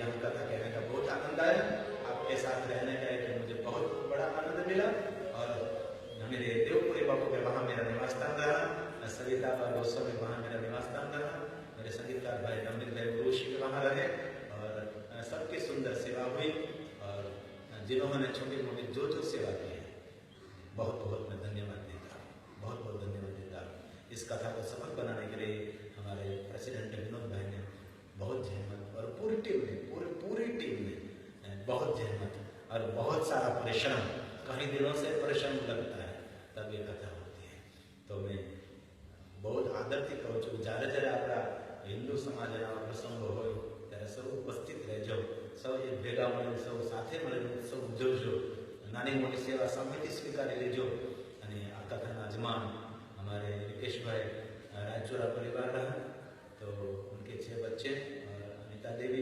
हम कथा कहने का बहुत आनंद आया, आपके साथ रहने का एक मुझे बहुत बड़ा आनंद मिला। और मेरे देवपुरी बापू के वहाँ मेरा निवास स्थान रहा, सविता गोस्वामी में वहाँ मेरा निवास स्थान रहा, मेरे संगीतकार भाई अमृत भाई गुरुशी के वहाँ रहे और सबकी सुंदर सेवा हुई। और जिन्होंने छोटी मोटी जो सेवा की है बहुत बहुत मैं धन्यवाद देता हूँ, बहुत बहुत धन्यवाद देता हूँ। इस कथा को सफल बनाने के लिए हमारे प्रेसिडेंट विनोद भाई ने बहुत जहमत और पूरी टीम ने बहुत जहमत और बहुत सारा परिश्रम, कई दिनों से परिश्रम लगता है तब ये कथा होती है। तो मैं बहुत आदरથી કહું છું, જ્યારે જ્યારે આપણા હિન્દુ સમાજના પ્રસંગો હોય ત્યારે સૌ ઉપસ્થિત રહેજો, સૌ એક ભેગા મળીને સૌ સાથે મળીને ઉત્સવ ઉજવજો, નાની મોટી સેવા સામેથી સ્વીકારી લેજો। અને આ કથાના યજમાન हमारे निकेश भाई राजचोरा परिवार रहा, तो उनके 6 बच्चे और अनिता देवी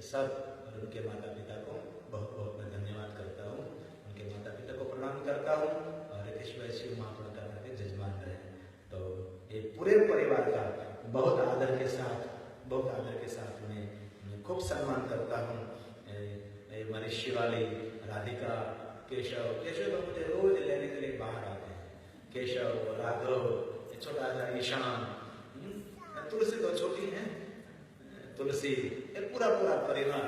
सब और उनके माता पिता को बहुत बहुत मैं धन्यवाद करता हूँ, उनके माता पिता को प्रणाम करता हूँ। और निकेश भाई शिव महापुर कथा के जजमान रहे, तो ये पूरे परिवार का बहुत आदर के साथ मैं खूब सम्मान करता हूँ। हमारी शिवाली, राधिका, केशव तो मुझे रोज लेने के लिए बाहर आते हैं, केशव, राघव, छोटा सा ईशान, तुलसी तो छोटी है, तुलसी, ये पूरा परिवार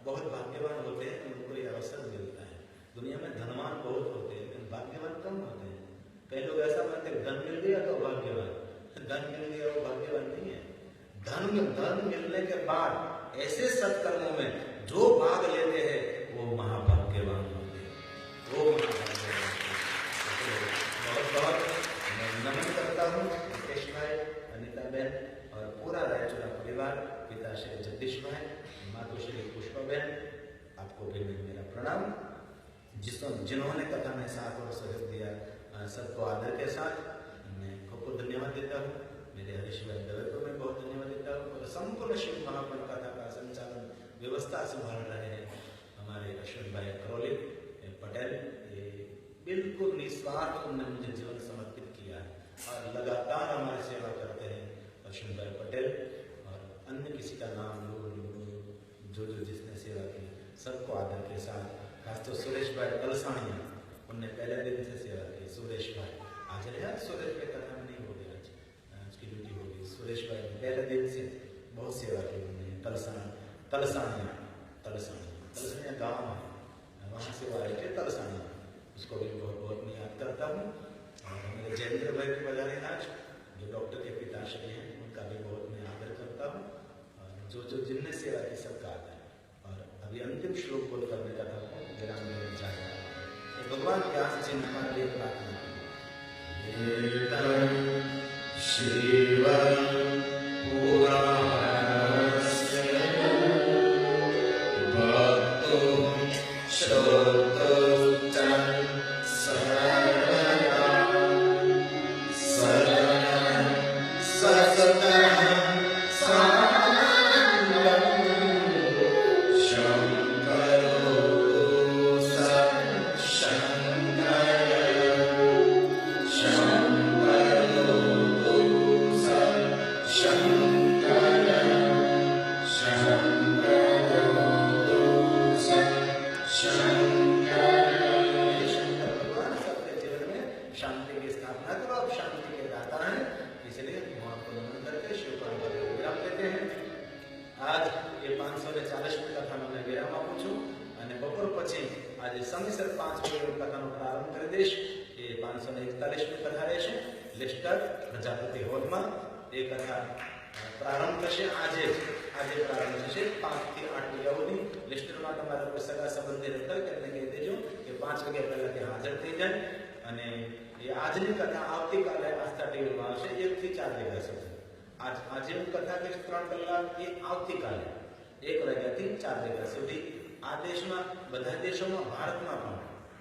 बहुत भाग्यवान होते हैं, उनको ये अवसर मिलता है। दुनिया में धनवान बहुत होते हैं लेकिन भाग्यवान कम होते हैं। कई लोग ऐसा मानते हैं धन मिल गया तो भाग्यवान, धन मिल गया वो भाग्यवान नहीं है। धन मिलने के बाद ऐसे सत्कर्मों में जो भाग लेते हैं वो महाभाग्यवान होते हैं, वो महाभाग्यवान। बहुत नमन करता हूँ निकेश भाई, अनिता बहन और पूरा रायचूरा परिवार, पिता श्री जगदीश भाई, माता श्री पुष्पा बहन, आपको भी मेरा प्रणाम। जिन्होंने कथा में साथ और सहयोग दिया सबको आदर के साथ मैं खूब धन्यवाद देता हूँ। मेरे हरीश भाई दवे को मैं बहुत धन्यवाद देता हूँ। और संपूर्ण शिव महापुर कथा का संचालन व्यवस्था संभाल रहे हैं हमारे अश्विन भाई करौली पटेल, ये बिल्कुल निस्वार्थ उन्होंने मुझे जीवन समर्पित किया है और लगातार हमारी सेवा करते हैं अश्विन भाई पटेल। और अन्य किसी का नाम जो जिसने सेवा की सबको आदर के साथ, खास तो सुरेश भाई अलसाणिया, उनने पहले दिन से सेवा की। सुरेश भाई आज रहा, सुरेश भाई कथा में नहीं हो गया, आज उसकी ड्यूटी होगी। सुरेश भाई पहले दिन से बहुत सेवा की उन्होंने। तलसानिया गाँव है, वहाँ से वो आए थे तलसानिया, उसको भी बहुत बहुत मैं याद करता हूँ। और मेरे जयेंद्र भाई की बजारे आज जो डॉक्टर के पिताश्री हैं उनका भी बहुत मैं आदर करता हूँ। और जो जिनने सेवा की सबका आदर। और अभी अंतिम श्लोक बोल करने का था विराम देने जा रहा है। भगवान व्यास जी ने हमारे लिए प्रार्थना की, शिव पुराणस्य भक्तो श्रोतोच्चं प्रजापति हॉल में एक कथा प्रारंभ થશે। આજે प्रारंभ થશે 5 થી 8 વાગ્યા સુધી। लिस्टर में તમારા કોઈ સગા સંબંધી રહેતા હોય તેમને કહી દેજો કે 5 વાગ્યા પહેલા તે હાજર થઈ જાય। અને એ આજની કથા આવતીકાલે આસ્થા ટીવી માં આવશે 1 થી 4 વાગ્યા સુધી। આજે કથા કે 3 કલાક એ આવતીકાલે 1 વાગ્યા થી 4 વાગ્યા સુધી। આ દેશમાં બધા દેશોમાં ભારતમાં પણ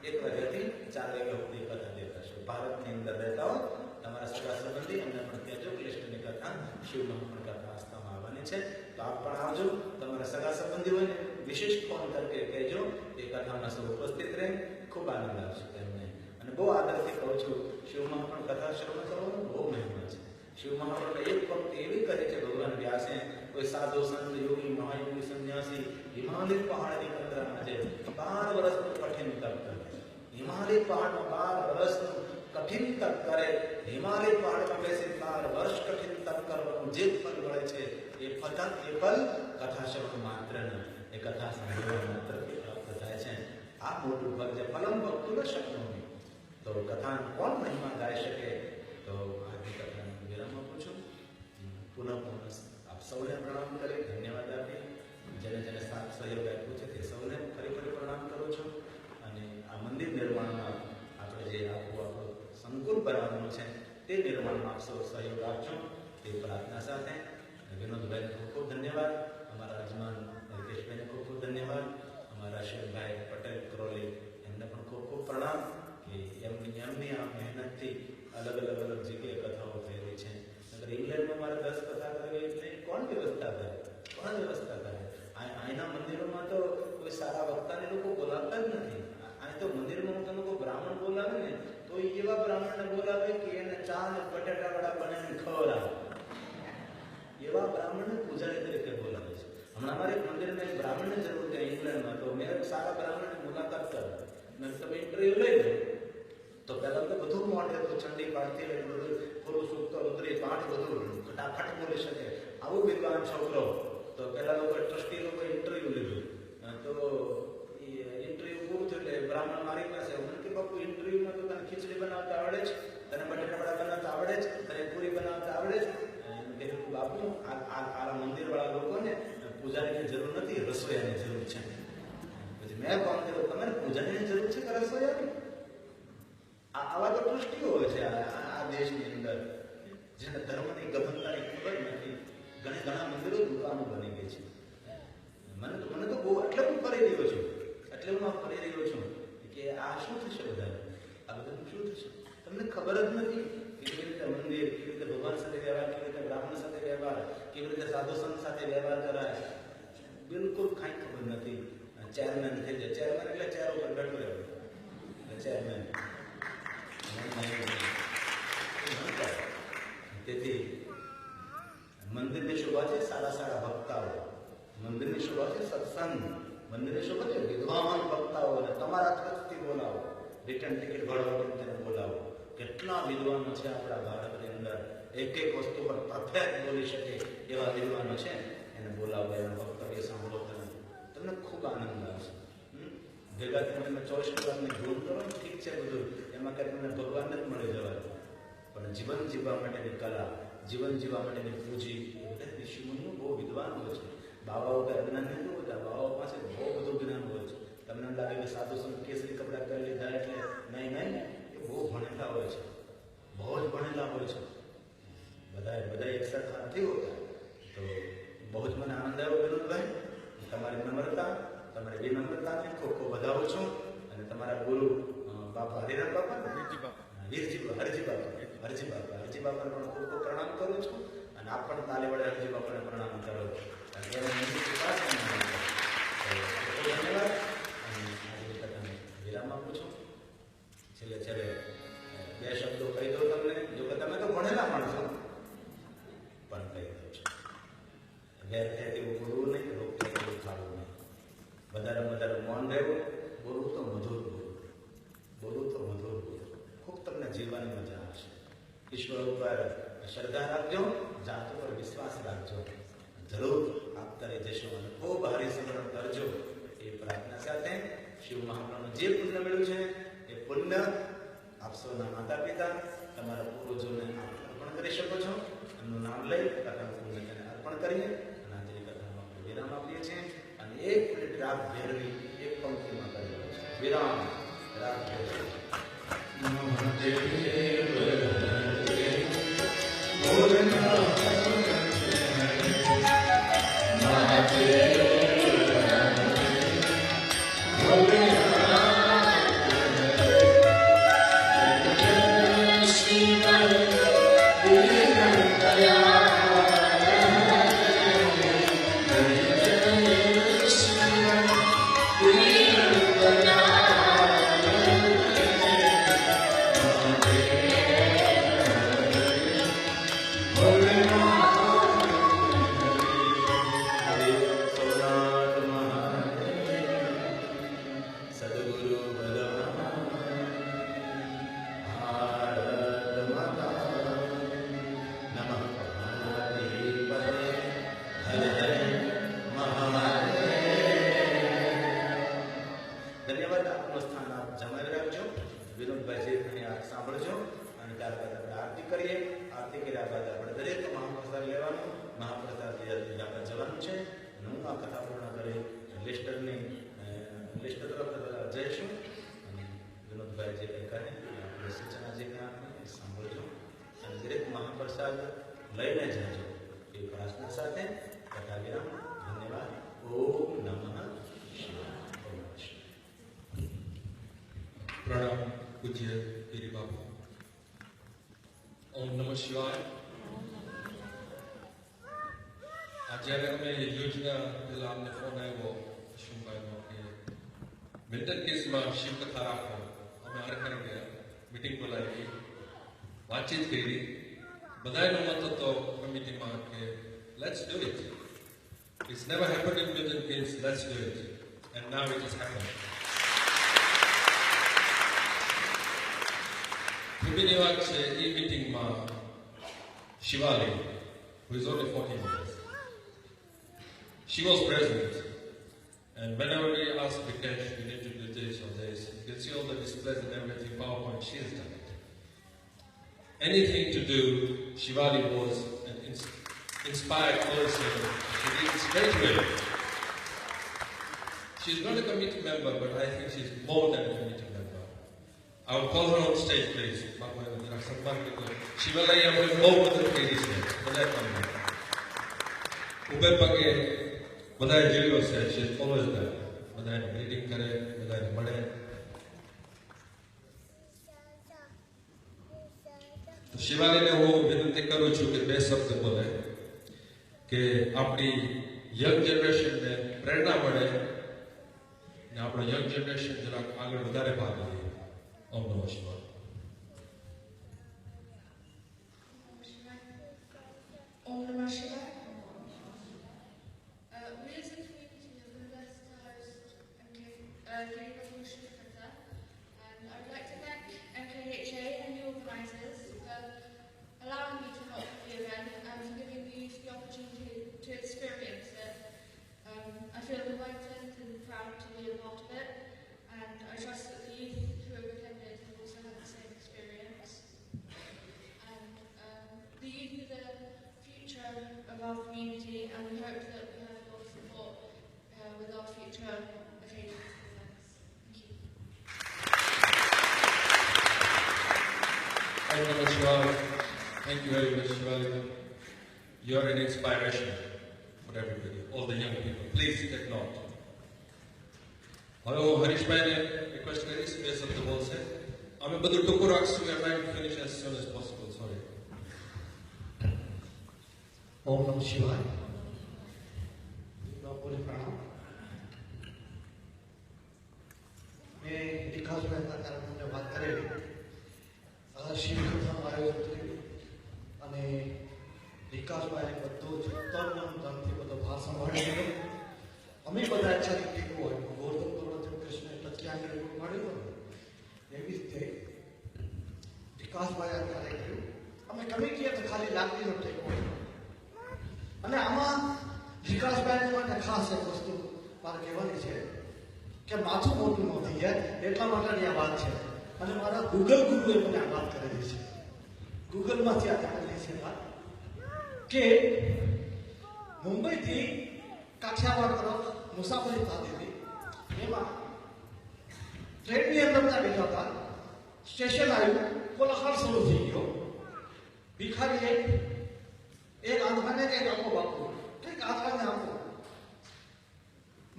1 વાગ્યા થી 4 વાગ્યા સુધી કથા દેખાશે। ભારતની અંદર રહેતા હોય તમારા સગા સંબંધી એમને પણ કહેજો કે લિસ્ટની કથા શિવ મહાપુર કથા આસ્થામાં આવવાની છે, તો આપ પણ આવજો। તમારા સગા સંબંધી હોય ને વિશેષ ફોન કરકે કહેજો એ કથામાં સૌ ઉપસ્થિત રહે, ખૂબ આનંદ આવશે તેમને। અને બહુ આદરથી કહું છું, શિવ મહાપુર કથા શ્રવણ કરવાનો બહુ મહિમા છે। शिव महापुर एक पंक्ति एवं कहे भगवान व्यासे कोई साधु संत योगी महायोगी सन्यासी हिमालय पहाड़ की पंद्रह मजे 12 वर्ष कठिन तप करे हिमालय पहाड़ में 12 वर्ष कठिन तप करे हिमालय पहाड़ में बेसी 12 वर्ष कठिन तप करવાનું જે ફળ મળે છે એ ફળ કથા શ્રવણ માત્ર એ કથા સાંભળવા માત્ર પ્રાપ્ત થાય છે આ મોટું ફળ છે ફલમ ભક્તુલ શક્નોમિ તો કથા કોણ મહિમા ગાઈ શકે તો આજની કથાનો વિરામ આપું છું પુનઃ આપ સૌને પ્રણામ કરી ધન્યવાદ આપી જેને જેને સાથ સહયોગ આપ્યો છે તે સૌને ફરી પ્રણામ કરું છું અને આ મંદિર નિર્માણમાં આપણે જે આપણું સંકુલ બનાવવાનું છે તે નિર્માણમાં આપ સૌ સહયોગ આપજો તે પ્રાર્થના સાથે વિનોદભાઈને ખૂબ ખૂબ ધન્યવાદ અમારા યજમાન રિકેશભાઈને ખૂબ ખૂબ ધન્યવાદ અમારા શિવભાઈ પટેલ ક્રોલી એમને પણ ખૂબ ખૂબ પ્રણામ કે એમની આ મહેનતથી અલગ જગ્યાએ કથાઓ થઈ રહી છે અગર ઇંગ્લેન્ડમાં મારે 10 કથા કરવી એટલે કોણ વ્યવસ્થા કરે અહીંના મંદિરોમાં તો કોઈ સારા વક્તાને લોકો બોલાવતા જ નથી અહીં તો મંદિરમાં તમે કોઈ બ્રાહ્મણ બોલાવે ને તો એવા બ્રાહ્મણને બોલાવે કે એને ચા ને બટાટા વડા બનાવીને ખવડાવે એવા બ્રાહ્મણને પૂજારી તરીકે બોલાવે છે હમણાં અમારે મંદિરમાં એક બ્રાહ્મણની જરૂર છે ઇંગ્લેન્ડમાં તો મેં સારા બ્રાહ્મણની મુલાકાત કરી મેં તમે ઇન્ટરવ્યુ લઈ લો તો પહેલા તો બધું મોઢે તો ચંડી પાડતી હોય બધું થોડું સૂકતો ઉતરી પાઠ બધું ફટાફટ બોલી શકે આવું વિદ્વાન છોકરો તો પહેલા લોકો ટ્રસ્ટી લોકો ઇન્ટરવ્યુ લીધું તો ઇન્ટરવ્યુ પૂરું થયું એટલે બ્રાહ્મણ મારી પાસે મને કે બાપુ ઇન્ટરવ્યુમાં તો તને ખીચડી બનાવતા આવડે છે તને બટાટા બનાવતા આવડે છે તને પૂરી બનાવતા આવડે છે બાપુ આ મંદિરવાળા લોકોને પૂજારીની જરૂર નથી રસોઈયાની જરૂર છે પછી મેં કોણ કર્યું તમારે પૂજારીની જરૂર છે કે રસોઈયાની આવા તો ટ્રસ્ટીઓ હોય છે આ દેશની અંદર જેને ધર્મની ગહનતાની ખબર નથી ઘણા મંદિરો દુકાનો બની ગઈ છે મને તો બહુ એટલે હું ફરી રહ્યો છું કે આ શું થશે બધા આ બધાનું શું થશે તમને ખબર જ નથી કેવી રીતે મંદિર કેવી રીતે ભગવાન સાથે વ્યવહાર કેવી રીતે બ્રાહ્મણ સાથે વ્યવહાર કેવી રીતે સાધુ સંત સાથે વ્યવહાર કરાય બિલકુલ કાંઈ ખબર નથી ચેરમેન થઈ જાય ચેરમેન એટલે ચેર ઉપર બેઠો રહેવું ચેરમેન તેથી મંદિરની શોભા છે સારા ભક્તાઓ મંદિરની શોભા છે સત્સંગ મંદિરની શોભા છે વિદ્વાન ભક્તાઓ અને તમારા ખર્ચથી બોલાવો રિટર્ન ટિકિટ ભરવા તેને બોલાવો કેટલા વિદ્વાનો છે આપણા ભારતની અંદર એક વસ્તુ પર પરફેક્ટ બોલી શકે એવા વિદ્વાનો છે એને બોલાવો એના વક્તવ્ય સાંભળો તમને ખૂબ આનંદ આવશે ભેગા તમે 24 કલાકની ધૂન કરો ને ઠીક છે બધું એમાં કંઈ તમને ભગવાનને જ મળી જવાય પણ જીવન જીવવા માટેની કલા જીવન જીવવા માટેની પૂંજી એ બધા ઋષિમુનિઓ બહુ વિદ્વાન હોય છે બાવાઓ કઈ અજ્ઞાન નથી હોતા બાવાઓ પાસે બહુ બધું જ્ઞાન હોય છે તમને એમ લાગે કે સાધુ સંત કેસરી કપડા પહેરી લીધા એટલે નહીં એ બહુ ભણેલા હોય છે બહુ જ ભણેલા હોય છે બધા એક સરખા નથી હોતા તો બહુ જ મને આનંદ આવ્યો વિનોદભાઈ તમારી નમ્રતા તમારી વિનમ્રતાને ખૂબ ખૂબ વધાવું છું અને તમારા ગુરુ બાપા હરિરામ બાપા હરજી બાપાને પણ ખૂબ ખૂબ પ્રણામ કરું છું અને આપ પણ તાલે વડે હરજી બાપાને પ્રણામ કરો ધન્યવાદ વિરામ આપું છું છેલ્લે બે શબ્દો કહી દો તમને જો કે તમે તો ભણેલા માણસો પણ કહી દઉં છું વેર થાય તેવું બોલવું નહીં રોગ થાય તેવું ખાવું નહીં વધારે મૌન રહેવું બોલવું તો મધુર બોલવું ખૂબ તમને જીવવાની મજા આવશે ઈશ્વર ઉપર શ્રદ્ધા રાખજો જાત ઉપર વિશ્વાસ રાખજો જરૂર આપતા રહી જશો અને ખૂબ હરિસ્મરણ કરજો એ પ્રાર્થના સાથે શિવ મહાપ્રભુનું જે પુણ્ય મળ્યું છે એ પુણ્ય આપ સૌના માતા પિતા તમારા પૂર્વજોને અર્પણ કરી શકો છો એમનું નામ લઈ કથાનું પુણ્ય તેને અર્પણ કરીએ અને આજની કથામાં આપણે વિરામ આપીએ છીએ અને 1 મિનિટ રાગ ભેરવી એક પંક્તિમાં કરી વિરામ રાગ ભેરવી Yeah. આરતી કર્યા બાદ આપણે દરેક મહાપ્રસાદ લેવાનો, મહાપ્રસાદ આપણે જવાનું છે. હું આ કથા પૂર્ણ કરી લિસ્ટ તરફ જઈશું અને વિનોદભાઈ જે કંઈ કહે આપણે સૂચના જે કંઈ આપે સાંભળજો અને દરેક મહાપ્રસાદ લઈને જજો એ પ્રાર્થના સાથે કથા વિરામ. ધન્યવાદ. ઓમ નમઃ શિવાય. પ્રણામ પૂજ્ય ગિરી બાપુ. ઓમ નમઃ શિવાય. જ્યારે અમે યોજના પેલા અમને ફોન આવ્યો શુભાઈનો કે મેન્ટલ કેસમાં શિવ કથા રાખો, અમે હરખર ગયા, મિટિંગ બોલાવી, વાતચીત કરી. બધાનો મત હતો કમિટીમાં કે let's do it. It's never happened in Milton Keynes, let's do it. And now it has happened. ખૂબીની વાત છે એ મીટિંગમાં Shivali, who is only 14 years, she was present. And whenever we asked Vikesh, we need to do this or this, you can see all the displays and everything, PowerPoint, she has done it. Anything to do, Shivali was an inspired person. She did it straight away. She's not a committee member, but I think she's more than a committee member. I will call her on stage, please. Shivalai, I will go with the ladies here. Uber Page, બધાએ જોયું હશે, she is always there. બધાને greeting કરે, બધાને મળે. તો શિવાલીને હું વિનંતી કરું છું કે બે શબ્દ બોલે, કે આપણી યંગ જનરેશનને પ્રેરણા મળે ને આપણો યંગ જનરેશન જરાક આગળ વધારે ભાગ લઈએ. ઓમ નમઃ શિવાય. Om Namah Shivaya. We as a community have been blessed to host Giri Bapu Shiv Katha, and I would like to thank MKHA and the organisers for allowing me to help the event and for giving the youth the opportunity to experience it. I feel delighted and proud to be a part of it, and I trust that the youth who have attended have also had the same experience. And the youth are the future of our community, and we hope that we have your support with our future occasions and events. Thank you. Om Namah Shivaya. Thank you very much, Shivali. You are an inspiration for everybody, all the young people. Please take note. હવે હું હરીશભાઈને request કરીશ, બે શબ્દ બોલશે. અમે બધું ટૂંકું રાખશું. We are trying to finish as soon as possible. Sorry. ओम नमः शिवाय. बापूले प्रणाम. मैं विकास भाई कारण मुझे बात करेली शिव कथाનું આયોજન કર્યું અને વિકાસભાઈ બધું જ તન મન ધનથી બધો ભાર સંભાળી લીધો. અમે બધા ઈચ્છા ટેકો હોય ગોર્ધન ગોર્ધન કૃષ્ણ ટચકી આંગળી પાડ્યું એવી રીતે વિકાસભાઈ આ કાર્ય કર્યું. અમે કમિટીએ તો ખાલી લાગણીનો ટેકો હોય અને આમાં વિકાસભાઈ માટે ખાસ એક વસ્તુ મારે કહેવાની છે કે માથું મોટું ન થઈ જાય એટલા માટેની આ વાત છે. અને મારા ગુરુએ મને આ વાત કરેલી છે. ગૂગલમાંથી આ જાણેલી છે વાત કે મુંબઈથી કાઠિયાવાડ તરફ મુસાફરી થતી હતી. એમાં ટ્રેનની અંદર બેઠા હતા. સ્ટેશન આવ્યું, કોલાહલ શરૂ થઈ ગયો. ભિખારીએ એક આંધળાને કંઈક આપો બાપુ, કંઈક આંધળાને આપો.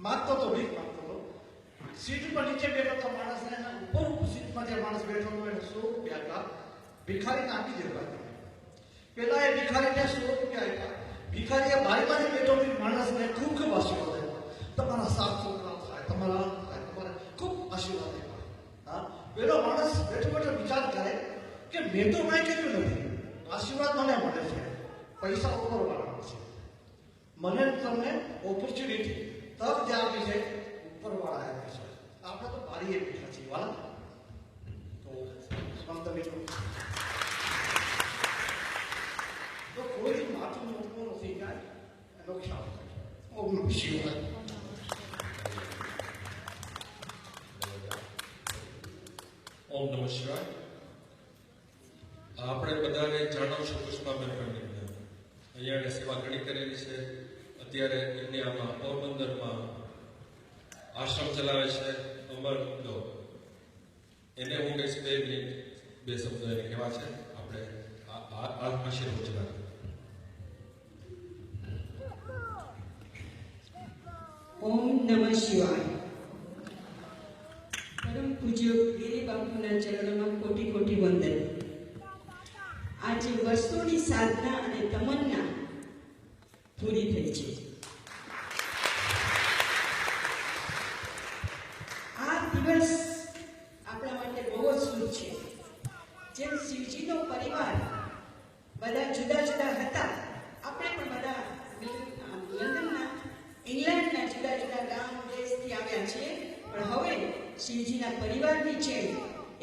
માગતો તો ભીખ માગતો હતો. સીટ પર નીચે બેઠો તો માણસને ઉપર સીટમાં જે માણસ બેઠો હતો એને 100 રૂપિયા આપ્યા. ભિખારીને આપી દેવા. પેલા એ ભિખારીને 100 રૂપિયા આપ્યા. ભિખારીએ બારીમાં બેઠો માણસને ખૂબ ખૂબ આશીર્વાદ આપ્યા. તમારા 7 છોકરાઓ થાય, તમારા તમારે ખૂબ આશીર્વાદ આપ્યા. હા, પેલો માણસ બેઠો બેઠો વિચાર કરે કે મેં તો કાંઈ કર્યું નથી, આશીર્વાદ મને મળે છે, પૈસા ઉપરવાળા છે, મને તમને ઓપોર્ચ્યુનિટી તક જે આપી છે ઉપરવાળા આપી છે. આપણે તો બારીએ બેઠા છીએ વાળા. તો સમજ મિત્રો તો કોઈ માથું મોટું નથી જાય એનો ખ્યાલ રાખજો. ઓમ નમઃ શિવાય. ઓમ નમઃ શિવાય. આપણે બધાને જાણો છો કૃષ્ણ એને સેવા ઘણી કરેલી છે. અત્યારે ઇન્ડિયામાં પોરબંદરમાં આશ્રમ ચલાવે છે. અમર લો એને હું કહીશ 2 મિનિટ 2 શબ્દો એને કહેવા છે. આપણે આશીર્વાદ ચલાવીએ. ઓમ નમઃ શિવાય. પરમ પૂજ્ય ગિરી બાપુના ચરણોમાં કોટી કોટી વંદન. આજે વર્ષોની સાધના અને તમન્ના પૂરી થઈ છે. આ દિવસ આપણા માટે બહુ જ શુભ છે. જેમ શિવજીનો પરિવાર બધા જુદા જુદા હતા, આપણે પણ બધા લંડનના ઇંગ્લેન્ડના જુદા જુદા ગામ દેશથી આવ્યા છીએ, પણ હવે શિવજીના પરિવારની જેમ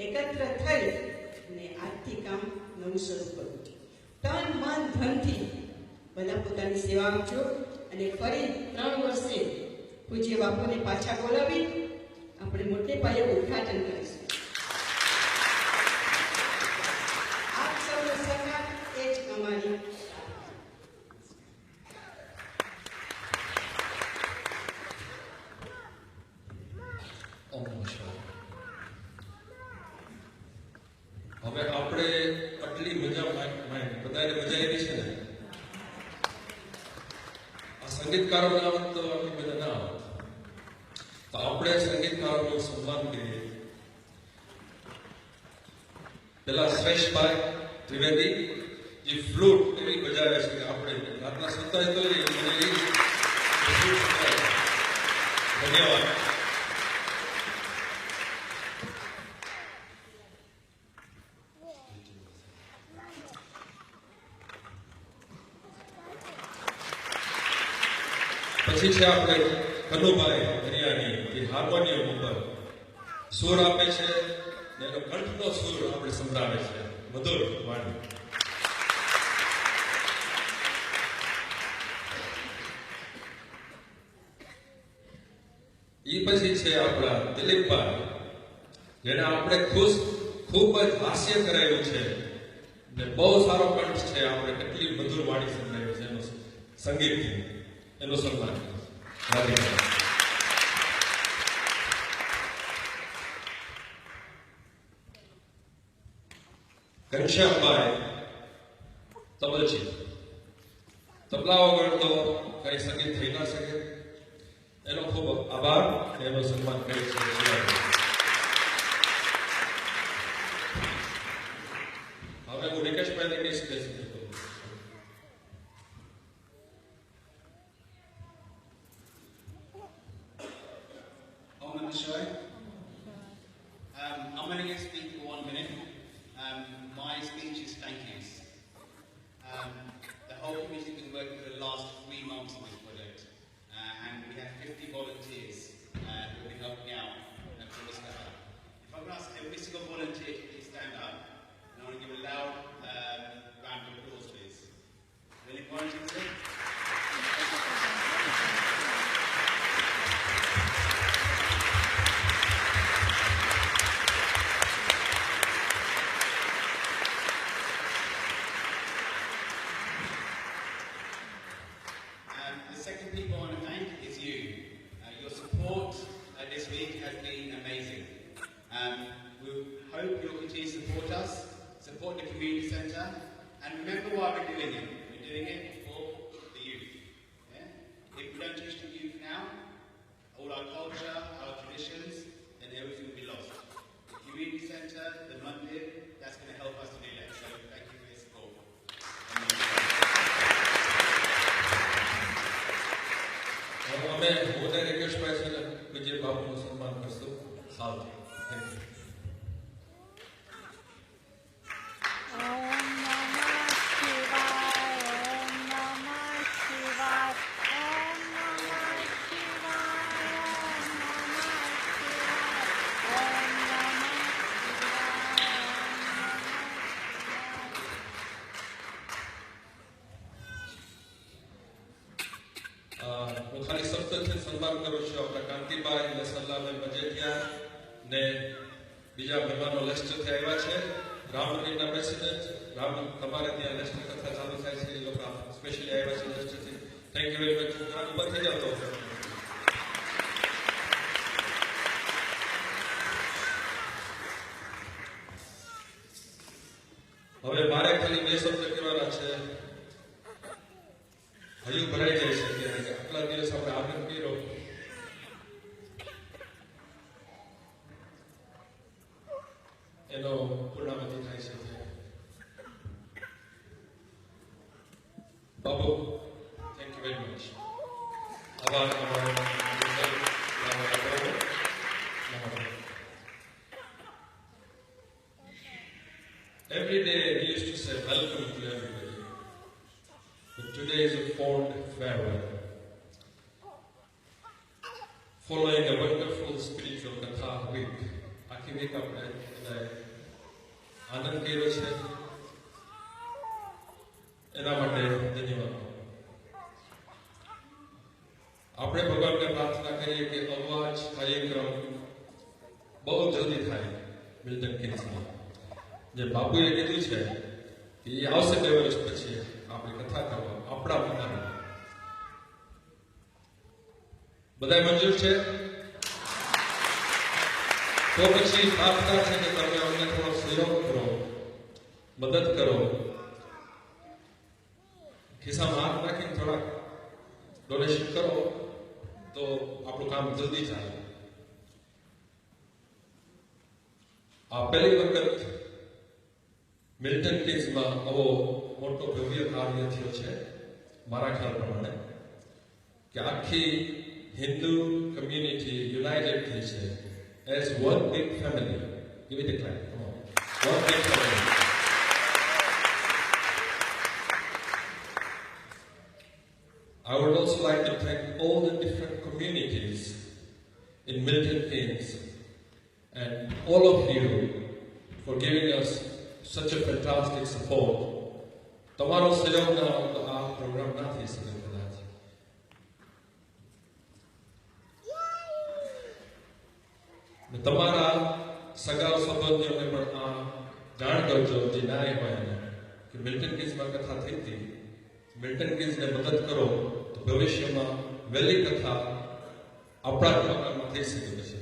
એકત્ર થઈ અને આજથી કામ નવું શરૂ કરવું. તન મન ધનથી બધા પોતાની સેવા આપજો અને ફરી 3 વર્ષે પૂજ્ય બાપુને પાછા બોલાવી આપણે મોટે પાયે ઉદ્ઘાટન કરીશું. આપ સૌનો સહકાર એ જ અમારી હવે આપણે આટલી મજા બધાને મજા આવી છે ને. આ સંગીતકારો ના આવત તો આટલી મજા ના આવત. તો આપણે સંગીતકારોનું સન્માન કરીએ. પેલા શ્રેષ્ઠભાઈ ત્રિવેદી જે ફ્લૂટ એવી બજાવે છે કે આપણે રાતના સુતા તો ધન્યવાદ. પછી છે આપણે કનુભાઈ હરિયાણી જે હાર્મોનિયમ ઉપર સુર આપે છે ને એનો કંઠનો સુર આપણે સંભળાવે છે. મધુર વાણી. એ પછી છે આપણા દિલીપભાઈ જેને આપણે ખૂબ જ હાસ્ય કરાયું છે ને બહુ સારો કંઠ છે. આપણે કેટલી મધુર વાણી સંભળાવી છે એનું સંગીતથી. એનો સન્માન ઘનશ્યામભાઈ તબલજી. તબલા વગર તો કઈ સંગીત થઈ ના શકે. એનો ખૂબ આભાર અને એનો સન્માન કરી છે. હવે હું નિકેશભાઈને કહીશ કે I'm only going to speak for 1 minute. My speech is thank yous. The whole committee has been working for the last 3 months on this project, and we have 50 volunteers who will be helping out for this effort. If I could ask every single volunteer to please stand up, and I want to give a loud round of applause, please. Any volunteers? The second people I want to thank is you. Your support this week has been amazing. We hope you'll continue to support us, support the community centre, and remember why we're doing it. We're doing it for the youth. Yeah? If we don't teach the youth now, all our culture, our traditions, then everything will be lost. The community centre, the mandir, that's going to help us to do that. So thank you for your support. અમે હું નિકેશભાઈ છે ને વિજય બાબુનું સન્માન કરશું. સારું. Thank you. હું ખાલી શબ્દથી સન્માન કરું છું આપણા કાંતિભાઈ લસણલાલભાઈ મજેઠિયા ને બીજા મહેમાનો લેસ્ટરથી આવ્યા છે. રામનગરના પ્રેસિડેન્ટ રામ તમારે ત્યાં લેસ્ટર કથા ચાલુ થાય છે એ લોકો સ્પેશિયલી આવ્યા છે લેસ્ટરથી. Thank you very much. ઉભા થઈ જાવ તો. હવે મારે ખાલી 2 શબ્દ કહેવાના છે. હૈયું ભરાઈ જાય છે કે આટલા દિવસ આપણે આનંદ કર્યો. એનો પૂર્ણાવતિ થાય છે. Babu thank you very much. આભાર. Every day we used to say welcome to everybody, but today is a fond farewell. Following a wonderful spiritual Katha week, આખી week આપણે આનંદ કર્યો છે. એના માટે ધન્યવાદ. આપણે ભગવાનને પ્રાર્થના કરીએ કે અવાજ કાર્યક્રમ બહુ જલ્દી થાય મિલ્ટન કિન્સમાં. જે બાપુએ કીધું છે કે એ આવશે 2 વર્ષ પછી આપણી કથા કરવા આપણા પોતાના. બધા મંજૂર છે? તો પછી પ્રાર્થના છે કે તમે અમને થોડો સહયોગ કરો, મદદ કરો. ખિસ્સામાં હાથ નાખીને થોડાક ડોનેશન કરો તો આપણું કામ જલ્દી ચાલે. આ પહેલી વખત મિલ્ટન કિન્સમાં આવો મોટો ભવ્ય કાર્ય થયો છે મારા ખ્યાલ પ્રમાણે કે આખી હિન્દુ કમ્યુનિટી યુનાઇટેડ થઈ છે as one big family. Give it a clap. Come on. One big family. I would also like to thank all the different communities in Milton Keynes and all of you for giving us such a fantastic support. તમારો સહયોગ ના હોય તો આ programme ના થઈ શકે કદાચ. તમારા સગા સંબંધીઓને પણ આ જાણ કરજો જે ના હોય કે મિલ્ટન કિન્સમાં કથા થઈ હતી. મિલ્ટન કિન્સને મદદ કરો તો ભવિષ્યમાં વહેલી કથા આપણા પ્રોગ્રામમાં થઈ શકે છે.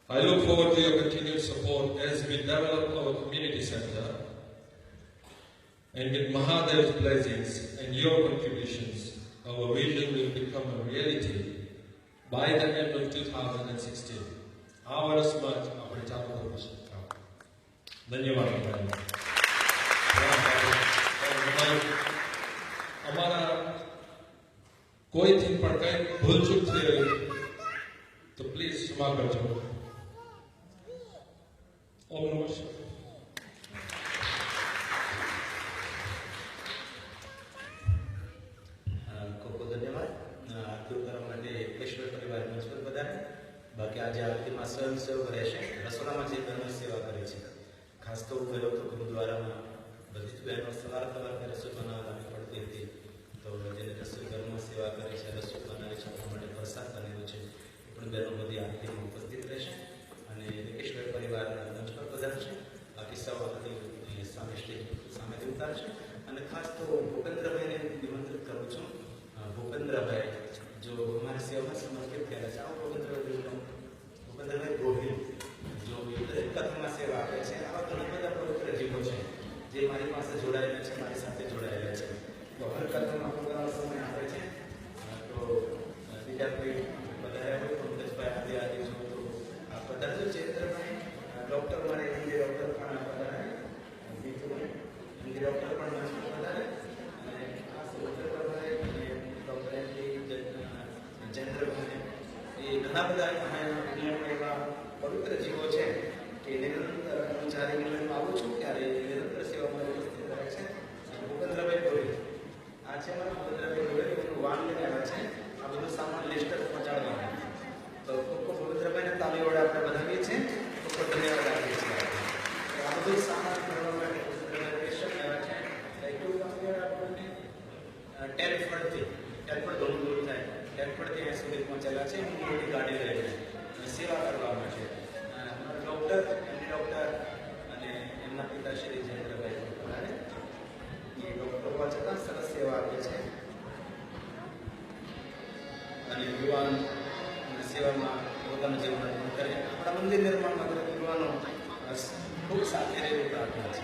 I look forward to your continued support as we develop our community center, and with Mahadev's blessings and your contributions, our vision will become a reality by the end of 2016. આ વર્ષમાં જ આપણે ચાલુ કરવું છે. ધન્યવાદ. અમારા કોઈથી પણ કંઈ ભૂલચૂક થઈ હોય તો પ્લીઝ ક્ષમા કરજો. ઓમ નમઃ શિવાય. ખૂબ ખૂબ ધન્યવાદ. આરતી કરવા માટે ઈશ્વર પરિવાર મંચ પર પધારે. બાકી આજે આરતીમાં સ્વયંસેવક રહેશે. રસોડામાં જે બહેનો સેવા કરે છે, ખાસ તો હું ગયો તો ગુરુદ્વારામાં બધી જ બહેનો સવારે રસોઈ બનાવવાની પડતી હતી. તો જેને રસોઈ ઘરમાં સેવા કરે છે, રસોઈ બનાવે છે, આપણા માટે પ્રસાદ બનેલો છે, એ પણ બહેનો બધી આરતીમાં ઉપસ્થિત રહેશે અને ઈશ્વર પરિવાર મંચ પર પધારશે. બાકી સૌ આરતી સામે સ્ટેજ સામેથી ઉતારશે. અને ખાસ તો ભૂપેન્દ્રભાઈને નિમંત્રિત કરું છું. ભૂપેન્દ્રભાઈ જો અમારી સેવામાં સમર્પિત થયેલા છે. આવો ભૂપેન્દ્રભાઈ ગોહિલ જો દરેક કથામાં સેવા આપે છે. આવા ઘણા બધા પવિત્ર જીવો છે જે મારી પાસે જોડાયેલા છે, મારી સાથે જોડાયેલા છે. તો હર કથામાં પોતાનો સમય આપે છે. તો બીજા કોઈ વધારે હોય પંકજભાઈ આદિ જો તો આ પધારજો. ચેન્દ્રભાઈ ડૉક્ટર મારે હિન્દી ડૉક્ટર પણ પધારે. બીજું હિન્દી ડૉક્ટર પણ પધારે. અને ખાસ ઉત્તરભાઈ અને ડૉક્ટર ચેન્દ્રભાઈ એ ઘણા બધા એવા પવિત્ર જીવો છે કે નિરંતર હું જ્યારે ઇંગ્લેન્ડમાં આવું છું ત્યારે નિરંતર સેવામાં ઉપસ્થિત રહે છે. ભૂપેન્દ્રભાઈ ગોહિલ આ છે મારા ભૂપેન્દ્રભાઈ ગોહિલ. એનું વાન લઈને આવ્યા છે. આ બધું સામાન લેસ્ટર પહોંચાડવાનું. તો ખૂબ ખૂબ ભૂપેન્દ્રભાઈને તાળી વડે આપણે વધાવીએ છીએ. ખૂબ ખૂબ ધન્યવાદ આપીએ છીએ. આ બધું સામાન ભરવા માટે ભૂપેન્દ્રભાઈ સ્પેશિયલ આવ્યા છે. એટલું આપણને ટેરફળથી ટેરફળ ઘણું દૂર થાય. ટેરફળથી અહીંયા સુધી પહોંચેલા છે. હું મોટી ગાડી લઈને સેવા કરવા માટે ડૉક્ટર એમની ડૉક્ટર એમના પિતા શ્રી જયેન્દ્રભાઈ પરાણે એ ડોક્ટર હોવા છતાં સરસ સેવા આપે છે અને યુવાન સેવામાં પોતાનું જીવન અર્પણ કરે. આપણા મંદિર નિર્માણમાં દરેક યુવાનો ખૂબ સાથે રહેવું પ્રાર્થના છે.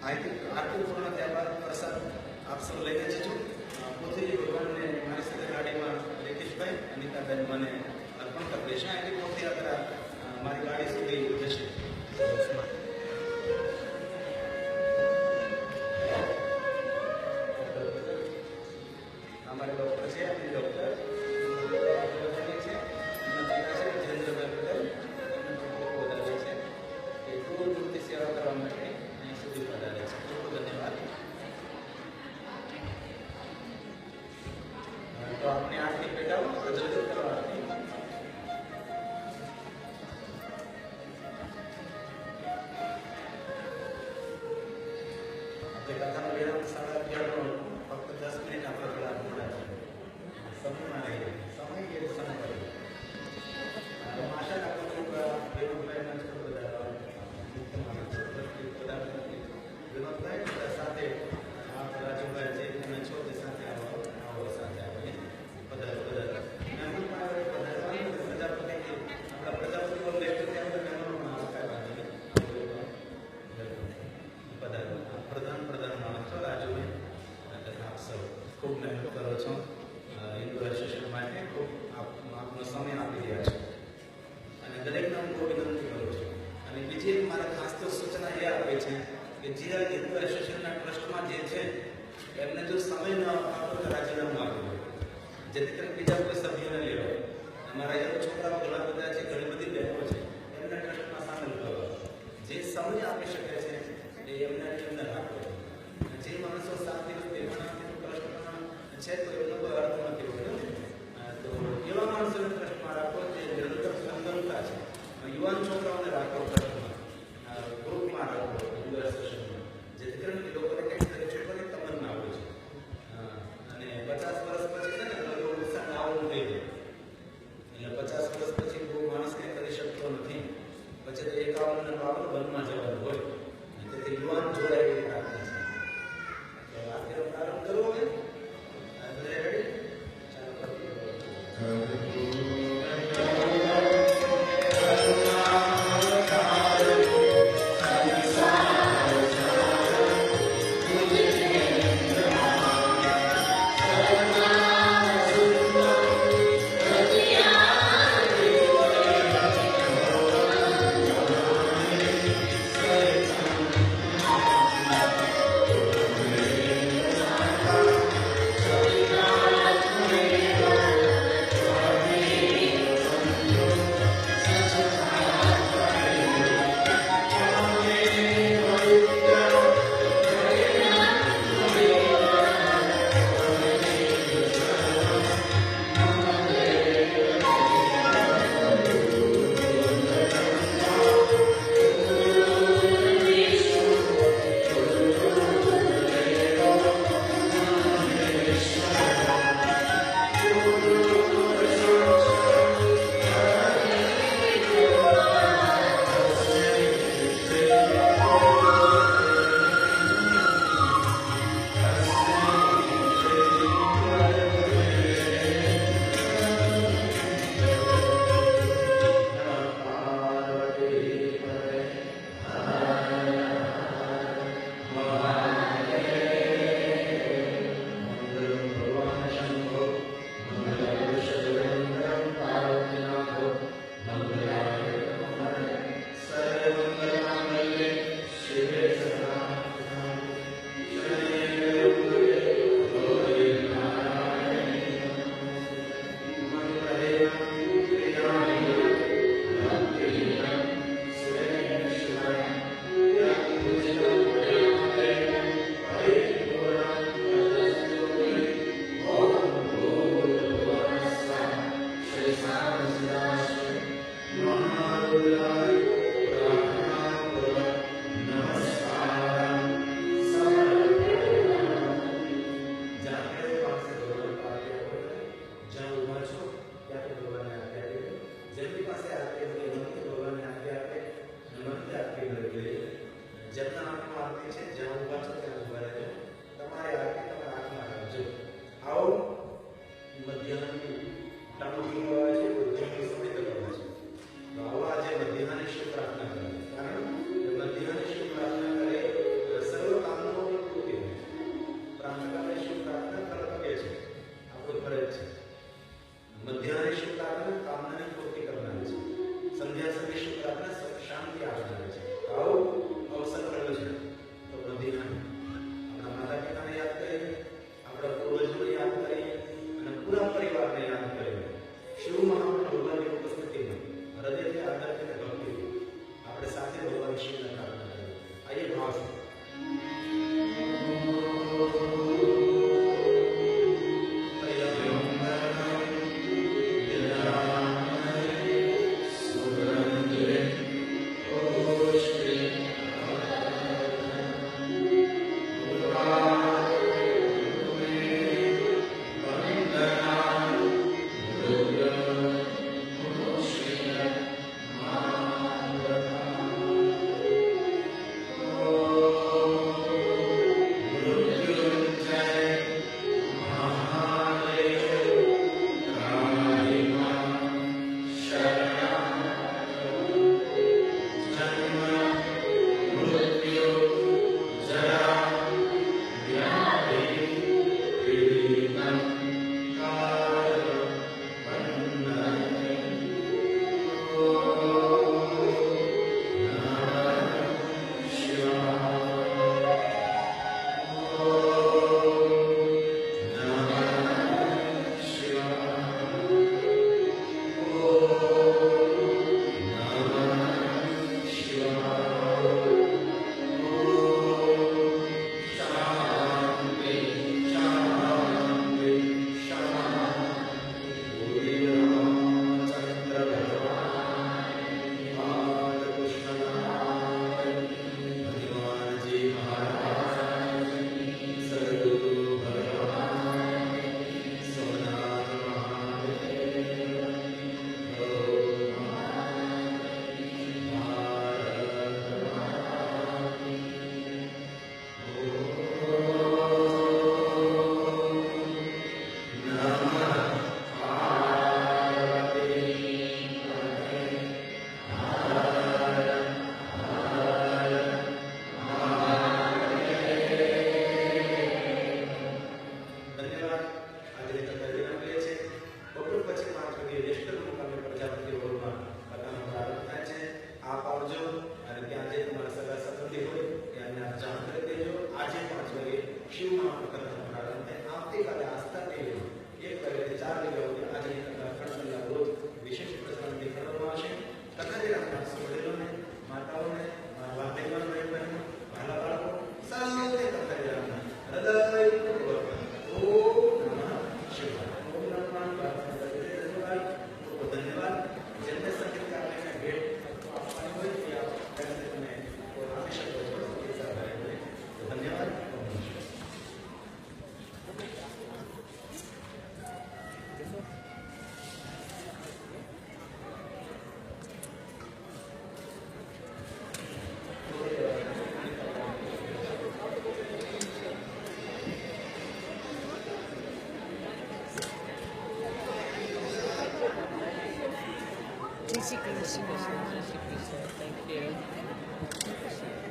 આરતી પૂર્ણ થયા બાદ પ્રસાદ આપ સૌ લઈને જજો. પોથી ભગવાનને મારી સાથે ગાડીમાં રેકેશભાઈ અનિતાબેન મને અર્પણ કરી દેશે. અહીંથી પોથી યાત્રા મારી ગાડી સુધી જશે. અમારે ડોક્ટર છે ડોક્ટર છે જયેન્દ્રભાઈ પટેલ વધારે છે એ દૂર દૂરથી સેવા કરવા માટે અહીં સુધી વધારે છે. ખૂબ ખૂબ ધન્યવાદ. તો આપણે આરતી પેટાવો રજૂ કરો. આરતી આપણે કથાનો વિરામ 11:30 ફક્ત 10 મિનિટ આપણે પેલા પૂરા છે. સમયમાં રહીએ. સમય એ સમય કરીએ. આશા રાખું છું કે વિનોદભાઈના છો બધા વિનોદભાઈ બધા સાથે આપ રાજુભાઈ જે તમે છો તે સાથે આવો સાથે આવીએ બધા પ્રજાપતિ આપણા પ્રજાપતિઓ લેટ ત્યાં મહેમાનો કાંઈ વાંધો નહીં. પ્રધાન માણસ છો રાજુભાઈ. આપ સૌ ખૂબ મહેનત કરો છો હિન્દુ એસોસિએશન માટે. ખૂબ આપનો સમય આપી રહ્યા છો અને દરેકને હું ખૂબ વિનંતી કરું છું. અને બીજી એક મારે ખાસ તો સૂચના એ આપે છે કે જે હિન્દુ એસોસિએશનના ટ્રસ્ટમાં જે છે એમને જો સમય ન આપો તો રાજીનામું આપવું, જેથી કરીને બીજા કોઈ સભ્યોને લેવા. અમારા અહીંયા છોકરાઓ ઘણા બધા છે, ઘણી બધી બહેનો છે, એમને ટ્રસ્ટમાં સામેલ કરવા. જે સમય આપી શકે છે એ એમને રાખો. જે માણસો 7 દિવસથી ટ્રસ્ટમાં છે તો એમનો કોઈ અર્થ નથી હોતો. તો એવા માણસોને ટ્રસ્ટમાં રાખો જે નિરંતર સંતનતા છે. યુવાન છોકરાઓને રાખો ટ્રસ્ટમાં, ગ્રુપમાં રાખો હિન્દુ એસોસિએશનમાં, જેથી કરીને એ લોકોને કંઈક કરી છોકરાને તમન્ના આવે છે. અને 50 વર્ષ પછી છે ને લોકો ઉત્સાહ આવવાનું થઈ જાય. એટલે 50 વર્ષ પછી બહુ માણસ કંઈ કરી શકતો નથી. પછી 51 અને 52 વનમાં જવાનું હોય. તેથી યુવાન જોડાય એવી પ્રાર્થના છે. તો આખરે પ્રારંભ કરવો હોય રેડી ચાલો. શ્રી કૃષ્ણ. જય શ્રી કૃષ્ણ. Thank you.